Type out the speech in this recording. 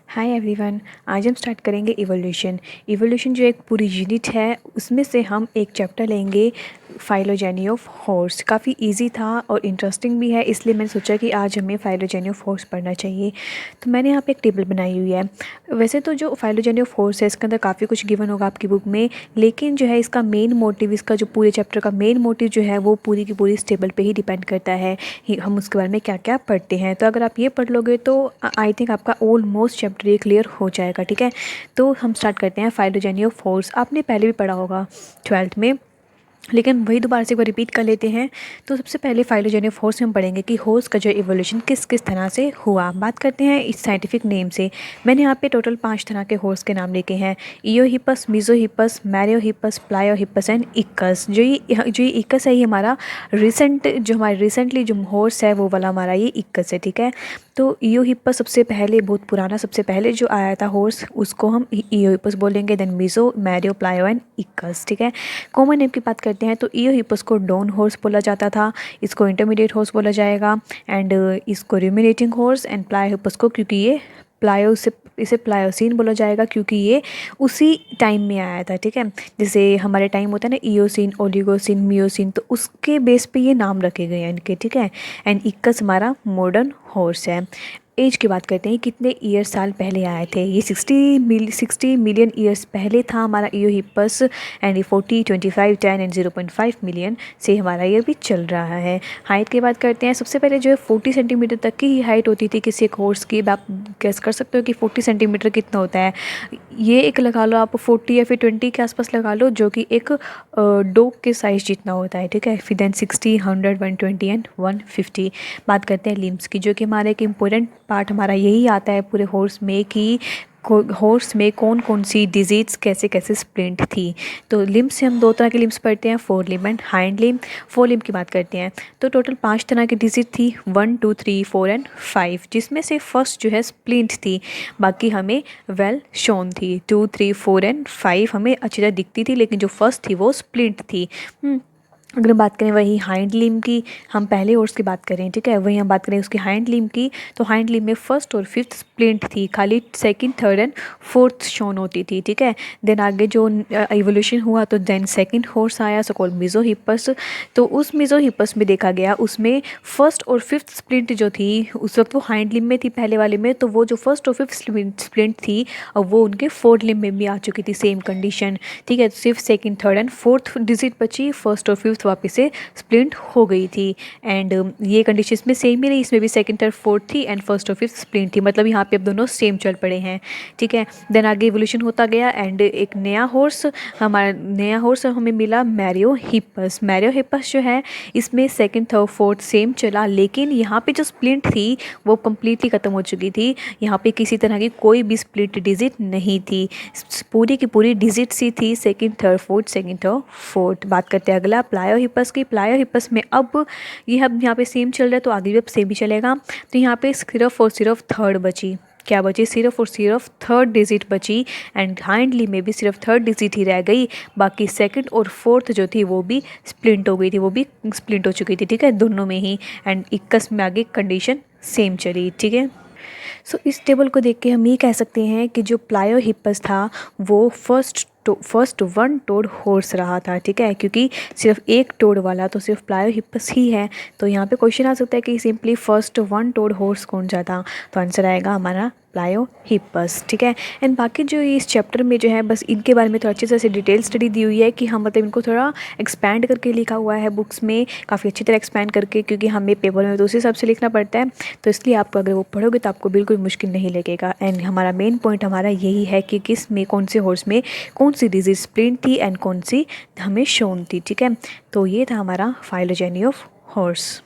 Hi everyone. आज हम start करेंगे इवोल्यूशन। इवोल्यूशन जो एक पूरी यूनिट है उसमें से हम एक चैप्टर लेंगे फाइलोजेनी ऑफ हॉर्स। काफ़ी इजी था और इंटरेस्टिंग भी है, इसलिए मैंने सोचा कि आज हमें फाइलोजेनी ऑफ हॉर्स पढ़ना चाहिए। तो मैंने यहाँ पे एक टेबल बनाई हुई है। वैसे तो जो फाइलोजेनी ऑफ हॉर्स है इसके अंदर काफ़ी कुछ गिवन होगा आपकी बुक में, लेकिन जो है इसका मेन मोटिव, इसका जो पूरे चैप्टर का मेन मोटिव जो है वो पूरी की पूरी इस टेबल पे ही डिपेंड करता है हम उसके बारे में क्या क्या पढ़ते हैं। तो अगर आप ये पढ़ लोगे तो आई थिंक आपका ऑलमोस्ट चैप्टर ये क्लियर हो जाएगा। ठीक है, तो हम स्टार्ट करते हैं फाइलोजेनी ऑफ हॉर्स। आपने पहले भी पढ़ा होगा 12th में, लेकिन वही दोबारा से एक बार रिपीट कर लेते हैं। तो सबसे पहले फाइलोजेनी ऑफ हॉर्स में हम पढ़ेंगे कि हॉर्स का जो इवोल्यूशन किस किस तरह से हुआ। बात करते हैं इस साइंटिफिक नेम से। मैंने यहाँ पे टोटल 5 तरह के हॉर्स के नाम लिखे हैं: इयोहिपस, मीजोहिपस, मैरियोहिपस, प्लायोहिपस एंड इक्कस। जो ये इक्कस है ये हमारा रिसेंटली जो हॉर्स है वो वाला हमारा ये इक्कस है। ठीक है, तो इयोहिपस सबसे पहले, बहुत पुराना, सबसे पहले जो आया था हॉर्स उसको हम इयोहिपस बोलेंगे। देन मीजो, मैरियो, प्लायो एंड इक्कस। ठीक है, कॉमन नेम की बात करते हैं तो इयोहिपस को डॉन हॉर्स बोला जाता था, इसको इंटरमीडिएट हॉर्स बोला जाएगा, एंड इसको रूमिनेटिंग हॉर्स, एंड प्लायोहिपस को, क्योंकि ये इसे प्लायोसीन बोला जाएगा क्योंकि ये उसी टाइम में आया था। ठीक है, जैसे हमारे टाइम होता है ना इयोसीन, ओलिगोसीन, मियोसीन, तो उसके बेस पे ये नाम रखे गए हैं इनके। ठीक है, एंड इक्कस हमारा मॉडर्न हॉर्स है। एज की बात करते हैं, कितने ईयर साल पहले आए थे। ये 60 मिलियन ईयर्स पहले था हमारा इयोहिपस, एंड ये 40, 25, 10 एंड 0.5 मिलियन से हमारा ये भी चल रहा है। हाइट की बात करते हैं, सबसे पहले जो है 40 सेंटीमीटर तक की ही हाइट होती थी किसी एक हॉर्स की। आप गेस कर सकते हो कि 40 सेंटीमीटर कितना होता है। ये एक लगा लो आप 40 या फिर 20 के आसपास लगा लो, जो कि एक डॉग के साइज़ जितना होता है। ठीक है, फिर देन 60, 100, 120 एंड 150। बात करते हैं लिम्स की, जो कि हमारा एक इम्पोर्टेंट पार्ट हमारा यही आता है पूरे हॉर्स में कि हॉर्स में कौन कौन सी डिजीज़ कैसे कैसे स्प्लिंट थी। तो लिम्स से हम 2 तरह के लिम्स पढ़ते हैं, fore limb and hind limb. Fore limb की बात करते हैं तो टोटल 5 तरह की डिजीज़ थी, 1, 2, 3, 4 एंड 5, जिसमें से फर्स्ट जो है स्प्लिंट थी। बाकी हमें वेल शोन थी। 2, 3, 4 एंड 5 हमें अच्छी तरह दिखती थी, लेकिन जो फर्स्ट थी वो स्प्लिंट थी। अगर हम बात करें वही हाइंड लिम की, हम पहले हॉर्स की बात करें, ठीक है, वही हम बात करें उसकी हाइंड लिम की, तो हाइंड लिम में फर्स्ट और फिफ्थ स्प्लिंट थी, खाली second, third and fourth shown होती थी। ठीक है, देन आगे जो इवोल्यूशन हुआ तो देन सेकंड हॉर्स आया, सो कॉल्ड मीजोहिपस। तो उस मीजोहिपस में देखा गया, उसमें फर्स्ट और फिफ्थ स्प्लिंट जो थी उस वक्त वो हाइंड लिम में थी पहले वाले में, तो वो जो फर्स्ट और फिफ्थ स्प्लिंट थी और वो उनके फोर्थ लिम में भी आ चुकी थी, सेम कंडीशन। ठीक है, सिर्फ second, third and fourth digit बची, फर्स्ट और फिफ्थ वापस से स्प्लिंट हो गई थी। एंड ये कंडीशन इसमें सेम ही रही, इसमें भी सेकंड, थर्ड, फोर्थ थी एंड फर्स्ट और फिफ्थ स्प्लिंट थी, मतलब यहाँ पे अब दोनों सेम चल पड़े हैं। ठीक है, देन आगे इवोल्यूशन होता गया एंड एक नया हॉर्स हमें मिला, मैरियोहिपस। मैरियोहिपस जो है इसमें सेकंड, थर्ड, फोर्थ सेम चला, लेकिन यहाँ पे जो स्प्लिंट थी वो कम्प्लीटली ख़त्म हो चुकी थी। यहाँ पे किसी तरह की कोई भी स्प्लिट डिजिट नहीं थी, पूरी की पूरी डिजिट सी थी, second, third, fourth, second, third, fourth. बात करते हैं अगला प्लायोहिपस की। प्लायोहिपस में अब ये अब यहाँ पे सेम चल रहा है तो आगे भी अब सेम ही चलेगा। तो यहाँ पे सिर्फ और सिर्फ थर्ड बची, क्या बची, सिर्फ और सिर्फ थर्ड डिजिट बची, एंड हाइंडली में भी सिर्फ थर्ड डिजिट ही रह गई। बाकी सेकंड और फोर्थ जो थी वो भी स्प्लिंट हो गई थी, वो भी स्प्लिंट हो चुकी थी। ठीक है, दोनों में ही, एंड इक्कस में आगे कंडीशन सेम चली। ठीक है, सो इस टेबल को देख के हम ये कह सकते हैं कि जो प्लायोहिपस था वो फर्स्ट वन टोड हॉर्स रहा था। ठीक है, क्योंकि सिर्फ एक टोड वाला तो सिर्फ प्लायोहिपस ही है। तो यहाँ पे क्वेश्चन आ सकता है कि simply first one toad horse कौन सा था, तो आंसर आएगा हमारा प्लायोहिपस। ठीक है, एंड बाकी जो इस चैप्टर में जो है बस इनके बारे में थोड़ा अच्छे से डिटेल स्टडी दी हुई है कि हम मतलब इनको थोड़ा एक्सपैंड करके लिखा हुआ है बुक्स में, काफ़ी अच्छी तरह एक्सपैंड करके, क्योंकि हमें पेपर में तो उसी हिसाब से लिखना पड़ता है। तो इसलिए आपको अगर वो पढ़ोगे तो आपको बिल्कुल मुश्किल नहीं लगेगा। एंड हमारा मेन पॉइंट हमारा यही है कि किस में, कौन से हॉर्स में कौन सी डिजीज स्प्लिंट थी एंड कौन सी हमें शोन थी। ठीक है, तो ये था हमारा फाइलोजेनी ऑफ हॉर्स।